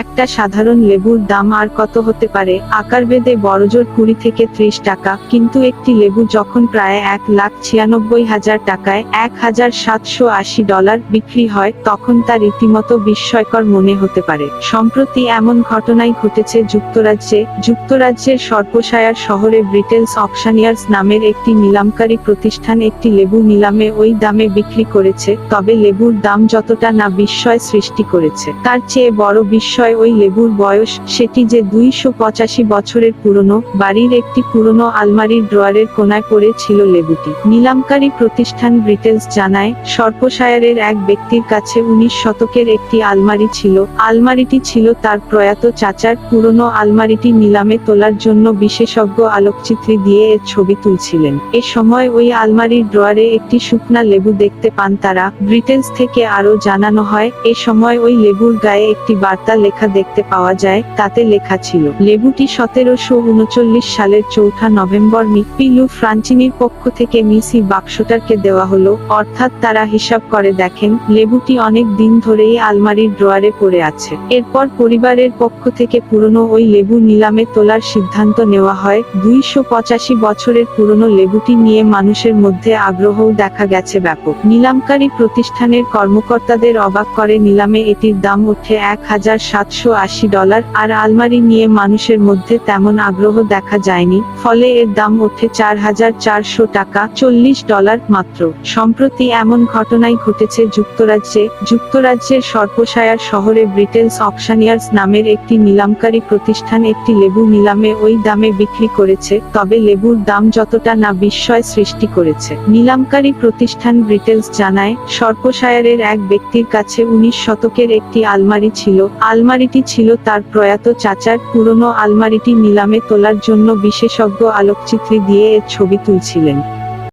একটা সাধারণ লেবুর দাম আর কত হতে পারে? আকারভেদে বড়জোর 20 থেকে 30 টাকা, কিন্তু একটি লেবু যখন প্রায় 1,96,000 টাকায় $1,780 বিক্রি হয়, তখন তা রীতিমতো বিস্ময়কর মনে হতে পারে। সম্প্রতি এমন ঘটনাই ঘটেছে যুক্তরাজ্যের শর্পশায়ার শহরে ব্রিটেলস অকশনিয়ার্স নামের একটি নিলামকারী প্রতিষ্ঠান একটি লেবু নিলামে ওই দামে বিক্রি করেছে। তবে লেবুর দাম যতটা না বিস্ময় সৃষ্টি করেছে, তার চেয়ে বড় বিস্ময় ওই লেবুর বয়স, সেটি যে 285 বছরের পুরনো। বাড়ির একটি পুরনো আলমারির ড্রয়ারের কোনায় পড়ে ছিল লেবুটি। নিলামকারী প্রতিষ্ঠান ব্রিটেলস জানায়, শর্পশায়ারের এক ব্যক্তির কাছে 19 শতকের একটি আলমারি ছিল। আলমারিটি ছিল তার প্রয়াত চাচার। পুরনো আলমারিটি নিলামে তোলার জন্য বিশেষজ্ঞ আলোকচিত্রী দিয়ে এর ছবি তুলছিলেন। এ সময় ওই আলমারির ড্রয়ারে একটি শুকনা লেবু দেখতে পান তারা। ব্রিটেলস থেকে আরও জানানো হয়, এ সময় ওই লেবুর গায়ে একটি বার্তা লেখা দেখতে পাওয়া যায়। তাতে লেখা ছিল, লেবুটি 1739 সালের 4 নভেম্বর নিপ্পি লু ফ্রাঞ্চিনির পক্ষ থেকে মিসি বাক্সটারকে দেওয়া হলো। অর্থাৎ তারা হিসাব করে দেখেন, লেবুটি অনেক দিন ধরেই আলমারির ড্রয়ারে পড়ে আছে। এরপর পরিবারের পক্ষ থেকে পুরনো ওই লেবু নিলামে তোলার সিদ্ধান্ত নেওয়া হয়। 285 বছরের পুরনো লেবুটি নিয়ে মানুষের মধ্যে আগ্রহও দেখা গেছে ব্যাপক। নিলামকারী প্রতিষ্ঠানের কর্মকর্তাদের অবাক করে নিলামে এটির দাম ওঠে $1,780, আর আলমারি নিয়ে মানুষের মধ্যে তেমন আগ্রহ দেখা যায়নি। ফলে এর দাম ওঠে $4,400 টাকা, $40 মাত্র। সম্প্রতি এমন ঘটনাই ঘটেছে যুক্তরাজ্যের শর্পশায়ার শহরে ব্রিটেলস অকশনিয়ার্স নামের একটি নিলামকারী প্রতিষ্ঠান একটি লেবু নিলামে ওই দামে বিক্রি করেছে। তবে লেবুর দাম যতটা না বিস্ময় সৃষ্টি করেছে। নিলামকারী প্রতিষ্ঠান ব্রিটেলস জানায়, শর্পশায়ারের এক ব্যক্তির কাছে 19 শতকের একটি আলমারি ছিল। আলমারিটি ছিল তার প্রয়াত চাচার। পুরনো আলমারিটি নিলামে তোলার জন্য বিশেষজ্ঞ আলোকচিত্রী দিয়ে এর ছবি তুলছিলেন।